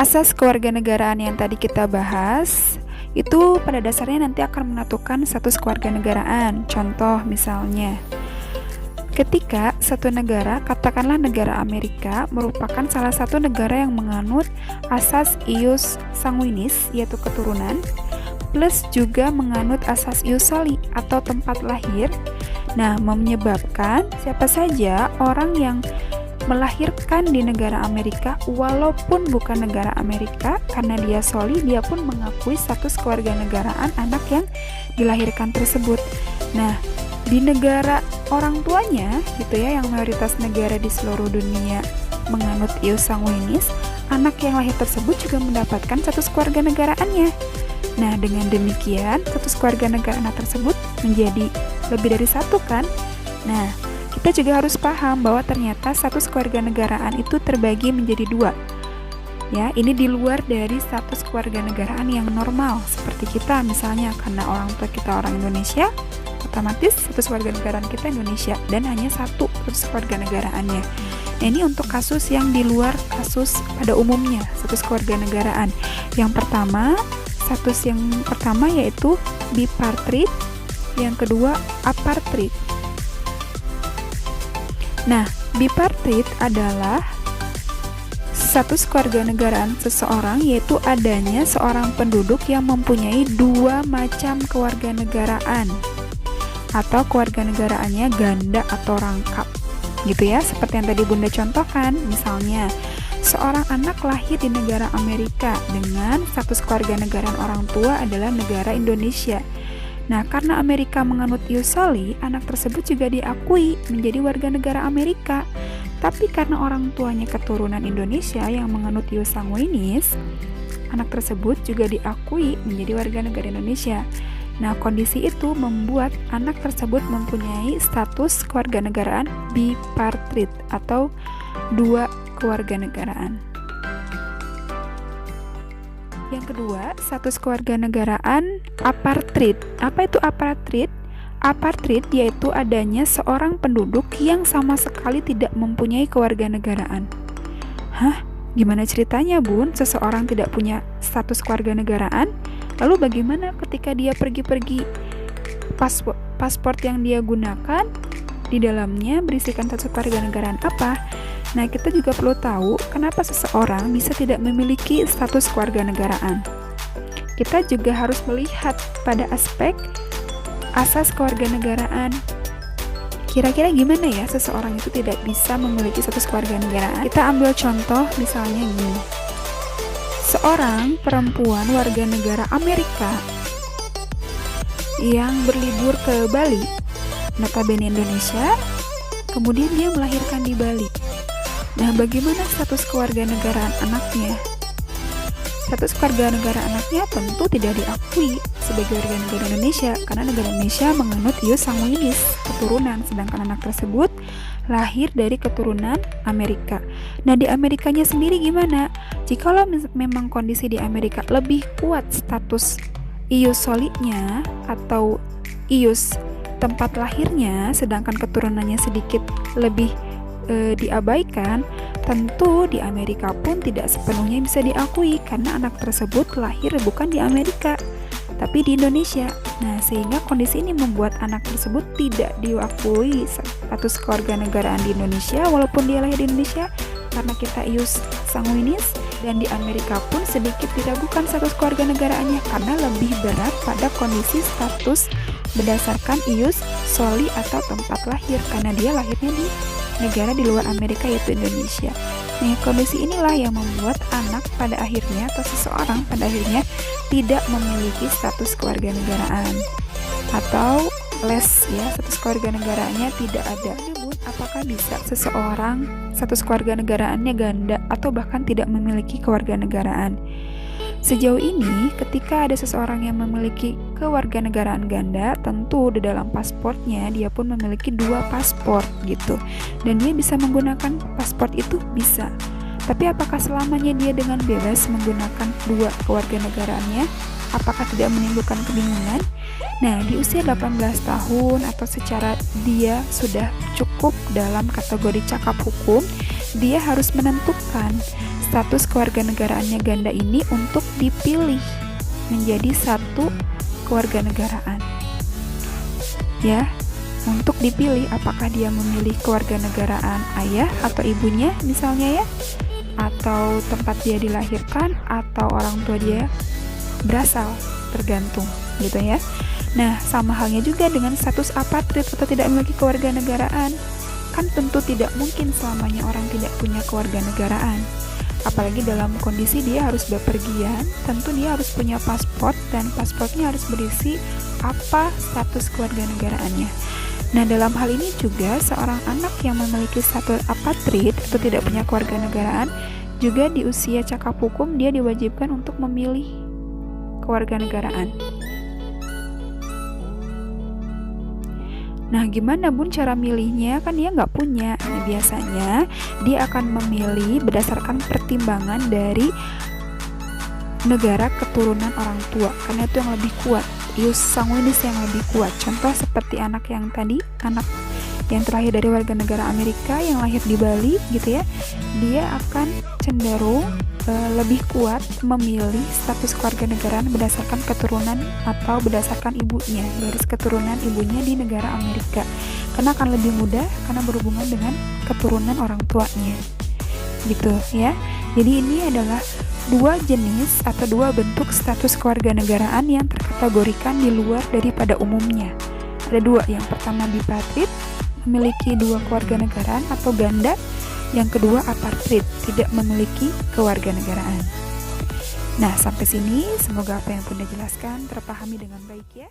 Asas kewarganegaraan yang tadi kita bahas itu pada dasarnya nanti akan menentukan status kewarganegaraan. Contoh misalnya, ketika satu negara, katakanlah negara Amerika, merupakan salah satu negara yang menganut asas ius sanguinis, yaitu keturunan, plus juga menganut asas ius soli atau tempat lahir. Nah, menyebabkan siapa saja orang yang melahirkan di negara Amerika, walaupun bukan negara Amerika, karena dia soli, dia pun mengakui status kewarganegaraan anak yang dilahirkan tersebut. Nah, di negara orang tuanya gitu ya, yang mayoritas negara di seluruh dunia menganut ius sanguinis, anak yang lahir tersebut juga mendapatkan status kewarganegaraannya. Nah, dengan demikian status kewarganegaraan anak tersebut menjadi lebih dari satu kan. Nah, kita juga harus paham bahwa ternyata status kewarganegaraan itu terbagi menjadi dua. Ya, ini di luar dari status kewarganegaraan yang normal seperti kita, misalnya karena orang tua kita orang Indonesia, otomatis status kewarganegaraan kita Indonesia dan hanya satu status kewarganegaraannya. Nah, ini untuk kasus yang di luar kasus pada umumnya status kewarganegaraan. Yang pertama, status yang pertama yaitu bipartite, yang kedua apartheid. Nah, bipartite adalah status kewarganegaraan seseorang, yaitu adanya seorang penduduk yang mempunyai dua macam kewarganegaraan atau kewarganegaraannya ganda atau rangkap gitu ya, seperti yang tadi Bunda contohkan. Misalnya, seorang anak lahir di negara Amerika dengan status kewarganegaraan orang tua adalah negara Indonesia. Nah, karena Amerika menganut ius soli, anak tersebut juga diakui menjadi warga negara Amerika. Tapi karena orang tuanya keturunan Indonesia yang menganut ius sanguinis, anak tersebut juga diakui menjadi warga negara Indonesia. Nah, kondisi itu membuat anak tersebut mempunyai status kewarganegaraan bipartite atau dua kewarganegaraan. Yang kedua, status kewarganegaraan apartheid. Apa itu apartheid? Apartheid yaitu adanya seorang penduduk yang sama sekali tidak mempunyai kewarganegaraan. Hah? Gimana ceritanya, Bun? Seseorang tidak punya status kewarganegaraan? Lalu bagaimana ketika dia pergi-pergi, paspor yang dia gunakan di dalamnya berisikan status kewarganegaraan apa? Nah, kita juga perlu tahu kenapa seseorang bisa tidak memiliki status kewarganegaraan. Kita juga harus melihat pada aspek asas kewarganegaraan. Kira-kira gimana ya seseorang itu tidak bisa memiliki status kewarganegaraan? Kita ambil contoh misalnya gini. Seorang perempuan warga negara Amerika yang berlibur ke Bali, notabene Indonesia, kemudian dia melahirkan di Bali. Nah, bagaimana status kewarganegaraan anaknya? Status kewarganegaraan anaknya tentu tidak diakui sebagai warga negara Indonesia karena negara Indonesia menganut ius sanguinis, keturunan, sedangkan anak tersebut lahir dari keturunan Amerika. Nah, di Amerikanya sendiri gimana? Jikalau memang kondisi di Amerika lebih kuat status ius solinya atau ius tempat lahirnya, sedangkan keturunannya sedikit lebih diabaikan, tentu di Amerika pun tidak sepenuhnya bisa diakui karena anak tersebut lahir bukan di Amerika tapi di Indonesia. Nah, sehingga kondisi ini membuat anak tersebut tidak diakui status kewarganegaraan di Indonesia walaupun dia lahir di Indonesia karena kita ius sanguinis, dan di Amerika pun sedikit diragukan status kewarganegaraannya karena lebih berat pada kondisi status berdasarkan ius soli atau tempat lahir karena dia lahirnya di negara di luar Amerika yaitu Indonesia. Nah, kondisi inilah yang membuat anak pada akhirnya atau seseorang pada akhirnya tidak memiliki status kewarganegaraan atau less ya, status kewarganegaraannya tidak ada. Namun, apakah bisa seseorang status kewarganegaraannya ganda atau bahkan tidak memiliki kewarganegaraan? Sejauh ini, ketika ada seseorang yang memiliki kewarganegaraan ganda, tentu di dalam pasportnya dia pun memiliki dua paspor gitu. Dan dia bisa menggunakan paspor itu bisa. Tapi apakah selamanya dia dengan bebas menggunakan dua kewarganegaraannya? Apakah tidak menimbulkan kebingungan? Nah, di usia 18 tahun atau secara dia sudah cukup dalam kategori cakap hukum, dia harus menentukan status kewarganegaraannya ganda ini untuk dipilih menjadi satu kewarganegaraan. Ya, untuk dipilih apakah dia memilih kewarganegaraan ayah atau ibunya misalnya ya, atau tempat dia dilahirkan, atau orang tua dia berasal, tergantung gitu ya. Nah, sama halnya juga dengan status apatrid atau tidak memiliki kewarganegaraan. Kan tentu tidak mungkin selamanya orang tidak punya kewarganegaraan. Apalagi dalam kondisi dia harus bepergian, tentu dia harus punya paspor, dan paspornya harus berisi apa status kewarganegaraannya. Nah, dalam hal ini juga seorang anak yang memiliki status apatrid atau tidak punya kewarganegaraan juga di usia cakap hukum dia diwajibkan untuk memilih kewarganegaraan. Nah, gimana Bun cara milihnya? Kan dia nggak punya. Nah, biasanya dia akan memilih berdasarkan pertimbangan dari negara keturunan orang tua, karena itu yang lebih kuat. Ius sanguinis yang lebih kuat. Contoh seperti anak yang tadi, anak yang terlahir dari warga negara Amerika yang lahir di Bali gitu ya, dia akan cenderung lebih kuat memilih status kewarganegaraan berdasarkan keturunan atau berdasarkan ibunya, garis keturunan ibunya di negara Amerika, karena akan lebih mudah karena berhubungan dengan keturunan orang tuanya gitu ya. Jadi ini adalah dua jenis atau dua bentuk status kewarganegaraan yang terkategorikan di luar daripada umumnya. Ada dua, yang pertama bipatrid, memiliki dua kewarganegaraan atau ganda. Yang kedua apatrid, tidak memiliki kewarganegaraan. Nah, sampai sini semoga apa yang Bunda jelaskan terpahami dengan baik ya.